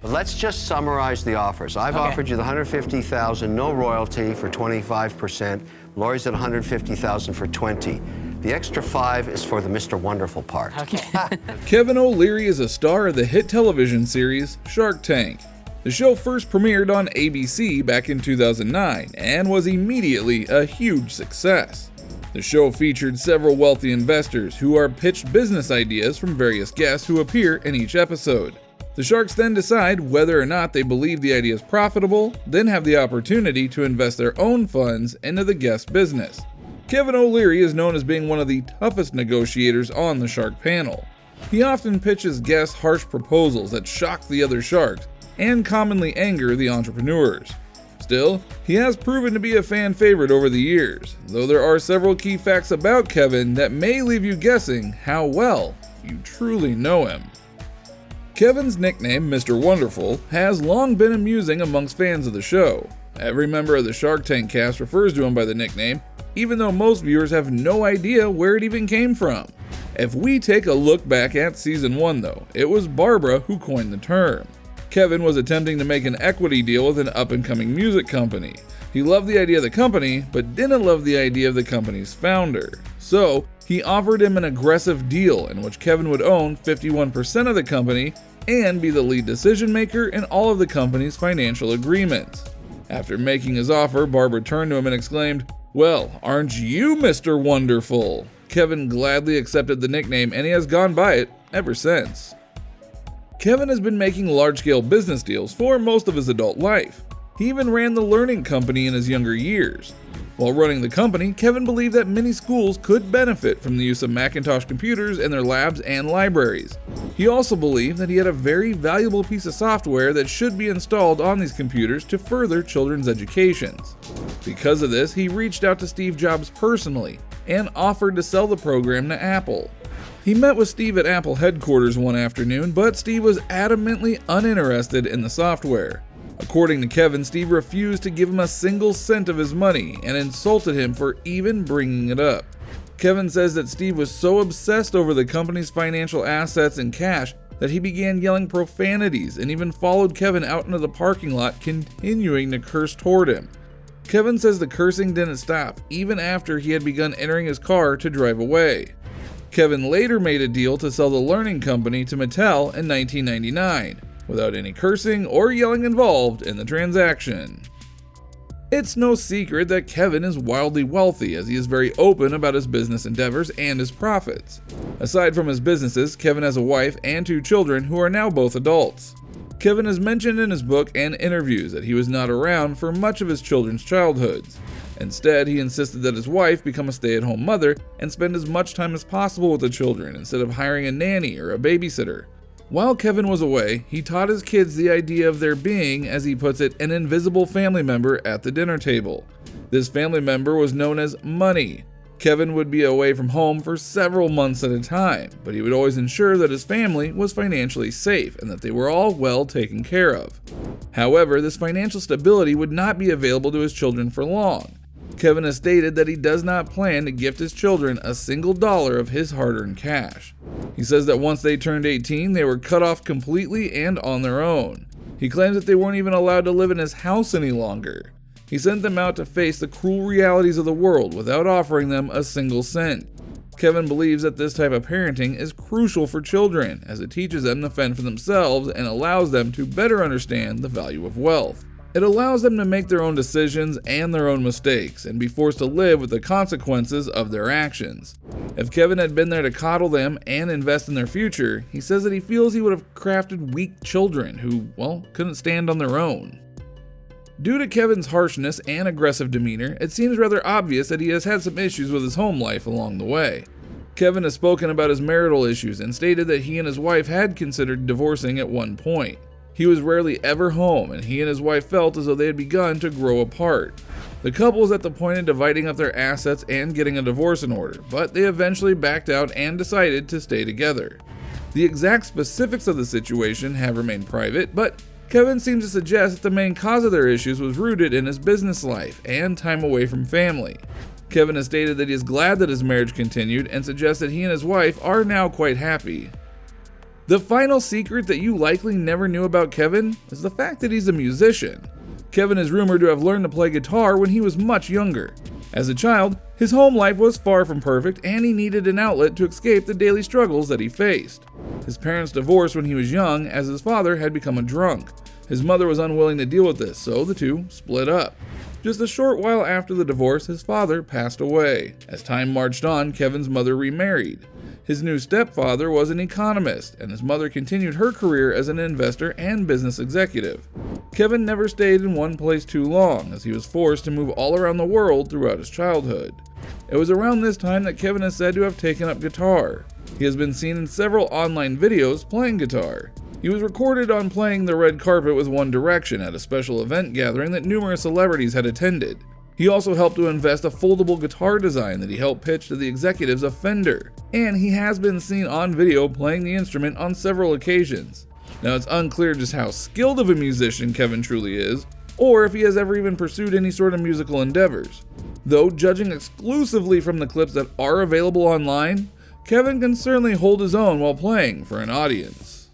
Let's just summarize the offers. I've offered you the $150,000, no royalty for 25%. Lori's at $150,000 for 20. The extra 5 is for the Mr. Wonderful part. Okay. Kevin O'Leary is a star of the hit television series Shark Tank. The show first premiered on ABC back in 2009 and was immediately a huge success. The show featured several wealthy investors who are pitched business ideas from various guests who appear in each episode. The sharks then decide whether or not they believe the idea is profitable, then have the opportunity to invest their own funds into the guest business. Kevin O'Leary is known as being one of the toughest negotiators on the shark panel. He often pitches guests harsh proposals that shock the other sharks and commonly anger the entrepreneurs. Still, he has proven to be a fan favorite over the years, though there are several key facts about Kevin that may leave you guessing how well you truly know him. Kevin's nickname, Mr. Wonderful, has long been amusing amongst fans of the show. Every member of the Shark Tank cast refers to him by the nickname, even though most viewers have no idea where it even came from. If we take a look back at season 1 though, it was Barbara who coined the term. Kevin was attempting to make an equity deal with an up-and-coming music company. He loved the idea of the company, but didn't love the idea of the company's founder. So, he offered him an aggressive deal in which Kevin would own 51% of the company and be the lead decision maker in all of the company's financial agreements. After making his offer, Barbara turned to him and exclaimed, "Well, aren't you Mr. Wonderful?" Kevin gladly accepted the nickname and he has gone by it ever since. Kevin has been making large-scale business deals for most of his adult life. He even ran the learning company in his younger years. While running the company, Kevin believed that many schools could benefit from the use of Macintosh computers in their labs and libraries. He also believed that he had a very valuable piece of software that should be installed on these computers to further children's educations. Because of this, he reached out to Steve Jobs personally and offered to sell the program to Apple. He met with Steve at Apple headquarters one afternoon, but Steve was adamantly uninterested in the software. According to Kevin, Steve refused to give him a single cent of his money and insulted him for even bringing it up. Kevin says that Steve was so obsessed over the company's financial assets and cash that he began yelling profanities and even followed Kevin out into the parking lot, continuing to curse toward him. Kevin says the cursing didn't stop even after he had begun entering his car to drive away. Kevin later made a deal to sell the learning company to Mattel in 1999. Without any cursing or yelling involved in the transaction. It's no secret that Kevin is wildly wealthy, as he is very open about his business endeavors and his profits. Aside from his businesses, Kevin has a wife and 2 children who are now both adults. Kevin has mentioned in his book and interviews that he was not around for much of his children's childhoods. Instead, he insisted that his wife become a stay-at-home mother and spend as much time as possible with the children instead of hiring a nanny or a babysitter. While Kevin was away, he taught his kids the idea of there being, as he puts it, an invisible family member at the dinner table. This family member was known as money. Kevin would be away from home for several months at a time, but he would always ensure that his family was financially safe and that they were all well taken care of. However, this financial stability would not be available to his children for long. Kevin has stated that he does not plan to gift his children a single dollar of his hard-earned cash. He says that once they turned 18, they were cut off completely and on their own. He claims that they weren't even allowed to live in his house any longer. He sent them out to face the cruel realities of the world without offering them a single cent. Kevin believes that this type of parenting is crucial for children, as it teaches them to fend for themselves and allows them to better understand the value of wealth. It allows them to make their own decisions and their own mistakes and be forced to live with the consequences of their actions. If Kevin had been there to coddle them and invest in their future, he says that he feels he would have crafted weak children who, couldn't stand on their own. Due to Kevin's harshness and aggressive demeanor, it seems rather obvious that he has had some issues with his home life along the way. Kevin has spoken about his marital issues and stated that he and his wife had considered divorcing at one point. He was rarely ever home, and he and his wife felt as though they had begun to grow apart. The couple was at the point of dividing up their assets and getting a divorce in order, but they eventually backed out and decided to stay together. The exact specifics of the situation have remained private, but Kevin seems to suggest that the main cause of their issues was rooted in his business life and time away from family. Kevin has stated that he is glad that his marriage continued and suggests that he and his wife are now quite happy. The final secret that you likely never knew about Kevin is the fact that he's a musician. Kevin is rumored to have learned to play guitar when he was much younger. As a child, his home life was far from perfect and he needed an outlet to escape the daily struggles that he faced. His parents divorced when he was young as his father had become a drunk. His mother was unwilling to deal with this, so the two split up. Just a short while after the divorce, his father passed away. As time marched on, Kevin's mother remarried. His new stepfather was an economist, and his mother continued her career as an investor and business executive. Kevin never stayed in one place too long, as he was forced to move all around the world throughout his childhood. It was around this time that Kevin is said to have taken up guitar. He has been seen in several online videos playing guitar. He was recorded on playing the red carpet with One Direction at a special event gathering that numerous celebrities had attended. He also helped to invest a foldable guitar design that he helped pitch to the executives of Fender, and he has been seen on video playing the instrument on several occasions. Now it's unclear just how skilled of a musician Kevin truly is, or if he has ever even pursued any sort of musical endeavors. Though, judging exclusively from the clips that are available online, Kevin can certainly hold his own while playing for an audience.